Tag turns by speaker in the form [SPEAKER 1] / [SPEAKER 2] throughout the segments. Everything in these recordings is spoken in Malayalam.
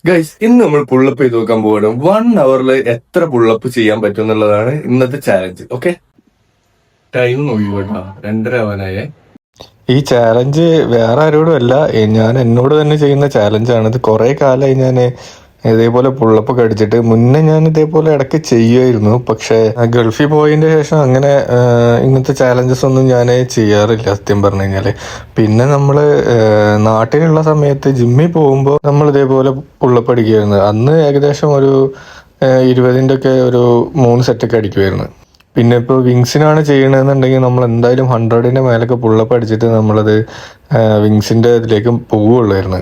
[SPEAKER 1] ഗൈസ്, ഇന്ന് നമ്മൾ പുള്ളപ്പ് ചെയ്ത് നോക്കാൻ പോവാണ്. 1 hour എത്ര പുള്ളപ്പ് ചെയ്യാൻ പറ്റും എന്നുള്ളതാണ് ഇന്നത്തെ ചാലഞ്ച്. ഓക്കെ, ടൈം നോക്കി കേട്ടോ, 2:30 ആവാനായേ.
[SPEAKER 2] ഈ ചാലഞ്ച് വേറെ ആരോടും അല്ല, ഞാൻ എന്നോട് തന്നെ ചെയ്യുന്ന ചാലഞ്ചാണ്. ഇത് കുറേ കാലമായി ഞാൻ ഇതേപോലെ പുള്ളപ്പൊക്കെ അടിച്ചിട്ട്. മുന്നേ ഞാൻ ഇതേപോലെ ഇടയ്ക്ക് ചെയ്യുമായിരുന്നു, പക്ഷേ ഗൾഫിൽ പോയതിൻ്റെ ശേഷം അങ്ങനെ ഇങ്ങനത്തെ ചാലഞ്ചസ് ഒന്നും ഞാൻ ചെയ്യാറില്ല സത്യം പറഞ്ഞു കഴിഞ്ഞാൽ. പിന്നെ നമ്മൾ നാട്ടിലുള്ള സമയത്ത് ജിമ്മിൽ പോകുമ്പോൾ നമ്മൾ ഇതേപോലെ പുള്ളപ്പ് അടിക്കുമായിരുന്നു. അന്ന് ഏകദേശം ഒരു 20ൻ്റെ ഒക്കെ ഒരു 3 സെറ്റൊക്കെ അടിക്കുമായിരുന്നു. പിന്നെ ഇപ്പോൾ വിങ്സിനാണ് ചെയ്യണമെന്നുണ്ടെങ്കിൽ നമ്മൾ എന്തായാലും 100ൻ്റെ മേലൊക്കെ പുള്ളപ്പ് അടിച്ചിട്ട് നമ്മളത് വിങ്സിൻ്റെ ഇതിലേക്ക് പോവുള്ളായിരുന്നു.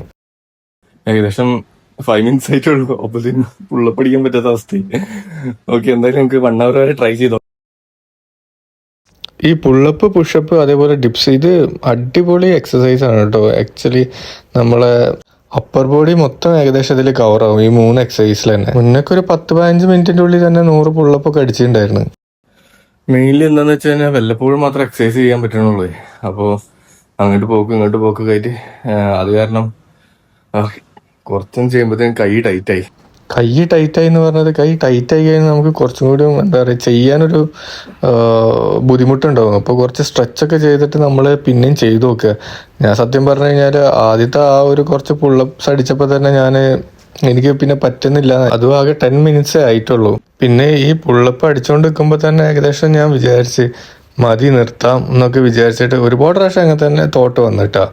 [SPEAKER 1] ഏകദേശം 5 minutes ആയിട്ടുള്ളൂ, അപ്പോഴത്തേനും പുള്ളപ്പ് അടിക്കാൻ പറ്റാത്ത അവസ്ഥ. ഓക്കെ, എന്തായാലും നമുക്ക് 1 hour വരെ ട്രൈ ചെയ്തോ.
[SPEAKER 2] ഈ പുള്ളപ്പ് പുഷപ്പ് അതേപോലെ ഡിപ്സ് ഇത് അടിപൊളി എക്സസൈസ് ആണ് കേട്ടോ. ആക്ച്വലി നമ്മളെ അപ്പർ ബോഡി മൊത്തം ഏകദേശം ഇതിൽ കവർ ആവും ഈ 3 എക്സസൈസിൽ തന്നെ. മുന്നൊക്കെ ഒരു 10-15 മിനിറ്റിൻ്റെ ഉള്ളിൽ തന്നെ 100 പുള്ളപ്പൊക്കെ അടിച്ചിട്ടുണ്ടായിരുന്നു.
[SPEAKER 1] മെയിൻലി എന്താന്ന് വെച്ച് കഴിഞ്ഞാൽ വല്ലപ്പോഴും മാത്രം എക്സസൈസ് ചെയ്യാൻ പറ്റണുള്ളൂ. അപ്പോൾ അങ്ങോട്ട് പോക്ക് ഇങ്ങോട്ട് പോക്കൊക്കെ ആയിട്ട് അത് കാരണം കുറച്ചും ചെയ്യുമ്പോഴത്തേക്കും കൈ ടൈറ്റായി
[SPEAKER 2] എന്ന് പറഞ്ഞത് കൈ ടൈറ്റായി കഴിഞ്ഞാൽ നമുക്ക് കുറച്ചും കൂടി എന്താ പറയുക ചെയ്യാനൊരു ബുദ്ധിമുട്ടുണ്ടാവും. അപ്പോൾ കുറച്ച് സ്ട്രെച്ചൊക്കെ ചെയ്തിട്ട് നമ്മൾ പിന്നെയും ചെയ്തു നോക്കുക. ഞാൻ സത്യം പറഞ്ഞു കഴിഞ്ഞാൽ ആദ്യത്തെ ആ ഒരു കുറച്ച് പുള്ളപ്സ് അടിച്ചപ്പോൾ തന്നെ എനിക്ക് പിന്നെ പറ്റുന്നില്ല. അതും ആകെ 10 minutes ആയിട്ടുള്ളൂ. പിന്നെ ഈ പുള്ളപ്പ് അടിച്ചുകൊണ്ട് നിൽക്കുമ്പോൾ തന്നെ ഏകദേശം ഞാൻ വിചാരിച്ച് മതി നിർത്താം എന്നൊക്കെ വിചാരിച്ചിട്ട് ഒരുപാട് പ്രാവശ്യം അങ്ങനെ തന്നെ തോട്ട് വന്നിട്ടാ.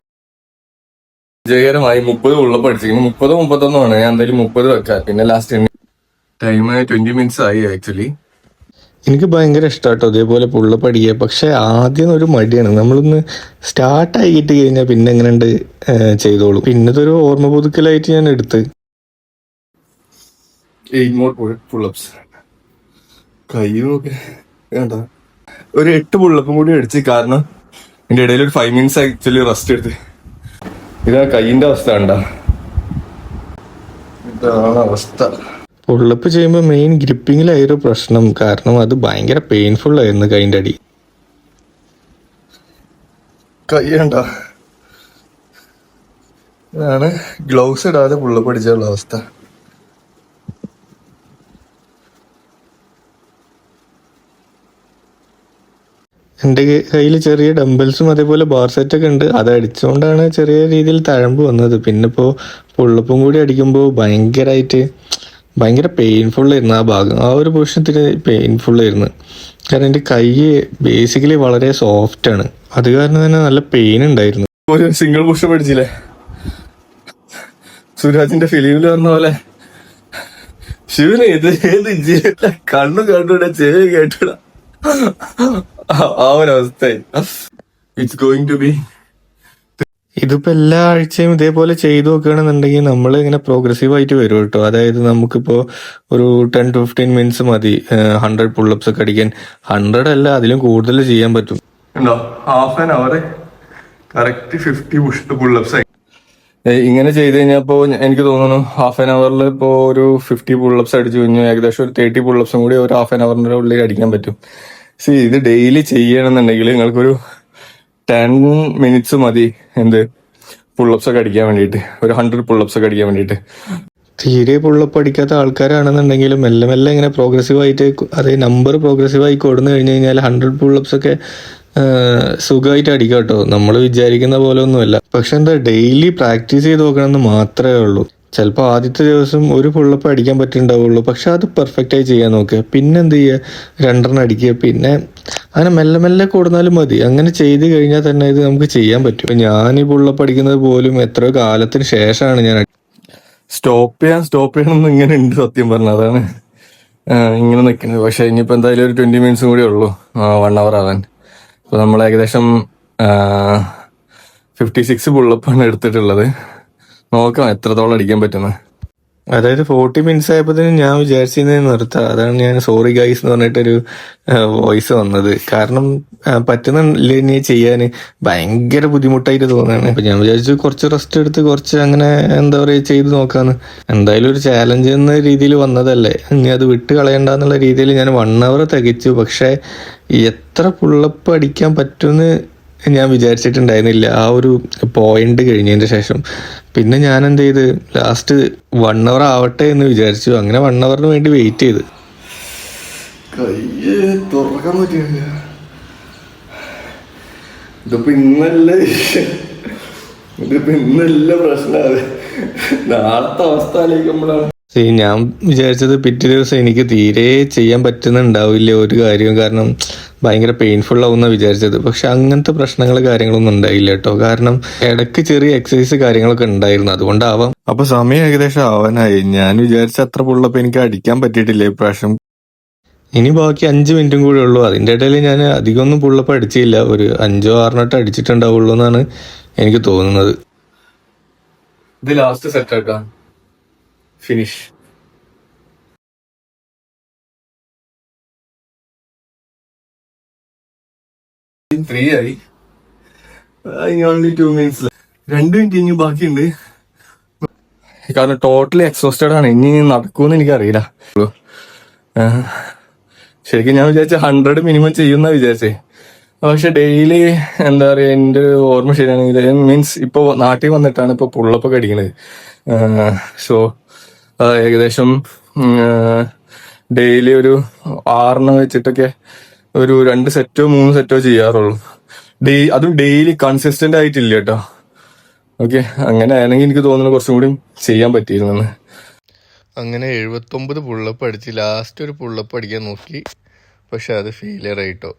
[SPEAKER 1] വിജയകരമായി 30 പുള്ളപ്പ് അടിച്ചിരിക്കുന്നു. 30-31 ആണ്. ഞാൻ എന്തായാലും 30 വെക്കാം. പിന്നെ ലാസ്റ്റ് ടൈം 20 minutes ആയി. ആക്ച്വലി
[SPEAKER 2] എനിക്ക് ഭയങ്കര ഇഷ്ടമാട്ടോ ഇതേപോലെ പുള്ളപ്പ് അടിക്കുക. പക്ഷെ ആദ്യം ഒരു മടിയാണ്. നമ്മളൊന്ന് സ്റ്റാർട്ടായിട്ട് കഴിഞ്ഞാൽ പിന്നെ എങ്ങനെയുണ്ട് ചെയ്തോളൂ. പിന്നെ ഇതൊരു ഓർമ്മ പുതുക്കലായിട്ട് ഞാൻ എടുത്ത്
[SPEAKER 1] 8 more പുള്ളപ്സ്. കൈ നോക്കി വേണ്ട, ഒരു 8 പുള്ളപ്പും കൂടി അടിച്ച്. കാരണം എൻ്റെ ഇടയിൽ ഒരു 5 minutes ആക്ച്വലി റെസ്റ്റ് എടുത്ത്. ഇതാ കൈയിന്റെ അവസ്ഥ കണ്ടാ, ഇതാണ് അവസ്ഥ.
[SPEAKER 2] പുള്ളപ്പ് ചെയ്യുമ്പോൾ മെയിൻ ഗ്രിപ്പിങ്ങിലായിരുന്നു പ്രശ്നം. കാരണം അത് ഭയങ്കര പെയിൻഫുൾ ആയിരുന്നു കൈൻ്റെ അടി.
[SPEAKER 1] കൈ കണ്ട, ഇതാണ് ഗ്ലൗസ് ഇടാതെ പുള്ളപ്പ് അടിച്ചുള്ള അവസ്ഥ.
[SPEAKER 2] എൻ്റെ കയ്യിൽ ചെറിയ ഡംബൽസും അതേപോലെ ബാർ സെറ്റൊക്കെ ഉണ്ട്. അത് അടിച്ചുകൊണ്ടാണ് ചെറിയ രീതിയിൽ തഴമ്പ് വന്നത്. പിന്നെ ഇപ്പോൾ പുള്ളപ്പും കൂടി അടിക്കുമ്പോൾ ഭയങ്കര പെയിൻഫുള്ളായിരുന്നു ആ ഭാഗം. ആ ഒരു പൊസിഷത്തിന് പെയിൻഫുള്ളായിരുന്നു. കാരണം എൻ്റെ കൈ ബേസിക്കലി വളരെ സോഫ്റ്റാണ്. അത് കാരണം തന്നെ നല്ല പെയിൻ ഉണ്ടായിരുന്നു.
[SPEAKER 1] ഒരു സിംഗിൾ പുഷപ്പ് അടിച്ചില്ലേ, സുരാജിന്റെ ഫിലിമിൽ പറഞ്ഞ പോലെ ശിവന് ഏത് കണ്ണു കണ്ടുവിടാ ചെവി കേട്ടിടാ, ആ ഒരു അവസ്ഥയായി. It's going to be.
[SPEAKER 2] ഇതിപ്പോൾ എല്ലാ ആഴ്ചയും ഇതേപോലെ ചെയ്തു നോക്കുകയാണെന്നുണ്ടെങ്കിൽ നമ്മൾ ഇങ്ങനെ പ്രോഗ്രസീവായിട്ട് വരും കേട്ടോ. അതായത് നമുക്കിപ്പോൾ ഒരു 10-15 minutes മതി 100 പുള്ളപ്സ് ഒക്കെ അടിക്കാൻ. 100 അല്ല, അതിലും കൂടുതൽ ചെയ്യാൻ പറ്റും.
[SPEAKER 1] ഉണ്ടോ, half an hour correct 50 pull-ups ആയി. ഇങ്ങനെ ചെയ്ത് കഴിഞ്ഞപ്പോ എനിക്ക് തോന്നുന്നു ഹാഫ് ആൻ അവറിൽ ഇപ്പോൾ ഒരു 50 പുള്ളപ്സ് അടിച്ചു കഴിഞ്ഞു. ഏകദേശം ഒരു 30 പുള്ളപ്സും കൂടി ഒരു ഹാഫ് ആൻ അവറിന്റെ ഉള്ളിൽ അടിക്കാൻ പറ്റും. ഇത് ഡെയിലി ചെയ്യണമെന്നുണ്ടെങ്കിൽ നിങ്ങൾക്കൊരു 10 minutes മതി പുള്ളപ്സ് ഒക്കെ അടിക്കാൻ വേണ്ടിയിട്ട്, ഒരു 100 പുള്ളപ്സ് ഒക്കെ അടിക്കാൻ വേണ്ടിയിട്ട്.
[SPEAKER 2] തീരെ പുള്ളപ്പ് അടിക്കാത്ത ആൾക്കാരാണെന്നുണ്ടെങ്കിലും മെല്ലെ മെല്ലെ ഇങ്ങനെ പ്രോഗ്രസീവായിട്ട് നമ്പർ പ്രോഗ്രസീവായി കൊടുന്നു കഴിഞ്ഞു കഴിഞ്ഞാൽ 100 പുള്ളപ്സ് ഒക്കെ സുഖമായിട്ട് അടിക്കാം കേട്ടോ. നമ്മൾ വിചാരിക്കുന്ന പോലെ ഒന്നുമല്ല. പക്ഷെ എന്താ, ഡെയിലി പ്രാക്ടീസ് ചെയ്ത് നോക്കണമെന്ന് മാത്രമേ ഉള്ളൂ. ചിലപ്പോൾ ആദ്യത്തെ ദിവസം ഒരു പുള്ളപ്പ് അടിക്കാൻ പറ്റുന്നുണ്ടാവുള്ളൂ, പക്ഷെ അത് പെർഫെക്റ്റായി ചെയ്യാൻ നോക്കുക. പിന്നെ എന്ത് ചെയ്യുക, 2 അടിക്കുക. പിന്നെ അങ്ങനെ മെല്ലെ മെല്ലെ കൊടുന്നാലും മതി. അങ്ങനെ ചെയ്ത് കഴിഞ്ഞാൽ തന്നെ ഇത് നമുക്ക് ചെയ്യാൻ പറ്റും. ഞാൻ ഈ പുള്ളപ്പ് അടിക്കുന്നത് പോലും എത്രയോ കാലത്തിന് ശേഷമാണ് ഞാൻ
[SPEAKER 1] സ്റ്റോപ്പ് ചെയ്യണമെന്ന് ഇങ്ങനെ ഉണ്ട് സത്യം പറഞ്ഞ. അതാണ് ഇങ്ങനെ നിൽക്കുന്നത്. പക്ഷെ ഇനിയിപ്പോൾ എന്തായാലും ഒരു 20 minutes കൂടി ഉള്ളൂ 1 hour ആവാൻ. അപ്പോൾ നമ്മൾ ഏകദേശം 56 പുള്ളപ്പാണ് എടുത്തിട്ടുള്ളത്. നോക്കാം എത്രത്തോളം അടിക്കാൻ പറ്റുന്നത്.
[SPEAKER 2] അതായത് 40 minutes ആയപ്പോഴത്തേനും ഞാൻ വിചാരിച്ചിരുന്നത് നിർത്താം. അതാണ് ഞാൻ സോറി ഗൈസ് എന്ന് പറഞ്ഞിട്ടൊരു വോയിസ് വന്നത്. കാരണം പറ്റുന്നില്ല ഇനി ചെയ്യാൻ, ഭയങ്കര ബുദ്ധിമുട്ടായിട്ട് തോന്നുകയാണ്. അപ്പൊ ഞാൻ വിചാരിച്ചു കുറച്ച് റെസ്റ്റ് എടുത്ത് കുറച്ച് അങ്ങനെ എന്താ പറയുക ചെയ്ത് നോക്കാന്ന്. എന്തായാലും ഒരു ചാലഞ്ച് എന്ന രീതിയിൽ വന്നതല്ലേ, ഇനി അത് വിട്ട് കളയണ്ടെന്നുള്ള രീതിയിൽ ഞാൻ 1 hour തികച്ചു. പക്ഷെ എത്ര പുള്ളപ്പ് അടിക്കാൻ പറ്റുമെന്ന് ഞാൻ വിചാരിച്ചിട്ടുണ്ടായിരുന്നില്ല ആ ഒരു പോയിന്റ് കഴിഞ്ഞതിന് ശേഷം. പിന്നെ ഞാൻ എന്ത് ചെയ്ത് ലാസ്റ്റ് 1 hour ആവട്ടെ എന്ന് വിചാരിച്ചു. അങ്ങനെ 1 hourന് വേണ്ടി വെയിറ്റ് ചെയ്ത്.
[SPEAKER 1] കയ്യ് തുറക്കാൻ പറ്റില്ല. ഇതിപ്പോ ഇന്നല്ല പ്രശ്നമാണ്, നാളത്തെ അവസ്ഥ ആലോചിക്കുമ്പോഴാണ്.
[SPEAKER 2] ഞാൻ വിചാരിച്ചത് പിറ്റേ ദിവസം എനിക്ക് തീരെ ചെയ്യാൻ പറ്റുന്നുണ്ടാവില്ല ഒരു കാര്യവും, കാരണം ഭയങ്കര പെയിൻഫുൾ ആവുന്ന വിചാരിച്ചത്. പക്ഷെ അങ്ങനത്തെ പ്രശ്നങ്ങൾ കാര്യങ്ങളൊന്നും ഉണ്ടായില്ല കേട്ടോ. കാരണം ഇടയ്ക്ക് ചെറിയ എക്സസൈസ് കാര്യങ്ങളൊക്കെ ഉണ്ടായിരുന്നു, അതുകൊണ്ടാവാം. അപ്പൊ സമയം ഏകദേശം ആവാനായി. ഞാൻ വിചാരിച്ച അത്ര പുള്ളപ്പ് എനിക്ക് അടിക്കാൻ പറ്റിയിട്ടില്ല ഇപ്രാവശ്യം. ഇനി ബാക്കി 5 മിനിറ്റും കൂടെ ഉള്ളൂ. അതിൻ്റെ ഇടയിൽ ഞാൻ അധികമൊന്നും പുള്ളപ്പ് അടിച്ചില്ല, ഒരു 5 or 6 അടിച്ചിട്ടുണ്ടാവുള്ളൂ എന്നാണ് എനിക്ക് തോന്നുന്നത്.
[SPEAKER 1] ഇത് ലാസ്റ്റ് സെറ്റ് ആക്കാം, ഫിനിഷ്. ആയി. Only 2 minutes. 2 മിനിറ്റ് ഇനി ബാക്കിയുണ്ട്. കാരണം ടോട്ടലി എക്സോസ്റ്റഡ് ആണ്. ഇനി നടക്കുമെന്ന് എനിക്കറിയില്ല. ശരിക്കും ഞാൻ വിചാരിച്ച 100 മിനിമം ചെയ്യുന്ന വിചാരിച്ചേ. പക്ഷെ ഡെയിലി എന്താ പറയാ, എൻ്റെ ഒരു ഓർമ്മ ശരിയാണെങ്കിൽ മീൻസ് ഇപ്പൊ നാട്ടിൽ വന്നിട്ടാണ് ഇപ്പൊ പുള്ളപ്പൊക്കെ അടിക്കണത്. സോ ഏകദേശം ഡെയിലി ഒരു 6 വെച്ചിട്ടൊക്കെ ഒരു 2 സെറ്റോ 3 സെറ്റോ ചെയ്യാറുള്ളൂ. അതും ഡെയിലി കൺസിസ്റ്റന്റ് ആയിട്ടില്ല കേട്ടോ. ഓക്കെ, അങ്ങനെ ആണെങ്കിൽ എനിക്ക് തോന്നുന്നു കുറച്ചും കൂടി ചെയ്യാൻ പറ്റിയിരുന്നെന്ന്.
[SPEAKER 2] അങ്ങനെ 79 പുള്ളപ്പ് അടിച്ച് ലാസ്റ്റ് ഒരു പുള്ളപ്പ് അടിക്കാൻ നോക്കി. പക്ഷെ അത് ഫെയിലിയർ ആയിട്ടോ.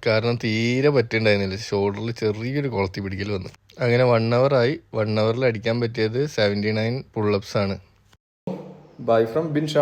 [SPEAKER 2] കാരണം തീരെ പറ്റുണ്ടായിരുന്നില്ല, ഷോൾഡറിൽ ചെറിയൊരു കൊളത്തി പിടിക്കൽ വന്നു. അങ്ങനെ 1 hour ആയി. 1 hourൽ അടിക്കാൻ പറ്റിയത് 79 പുള്ളപ്സ് ആണ്.
[SPEAKER 1] Bye from bin Shah.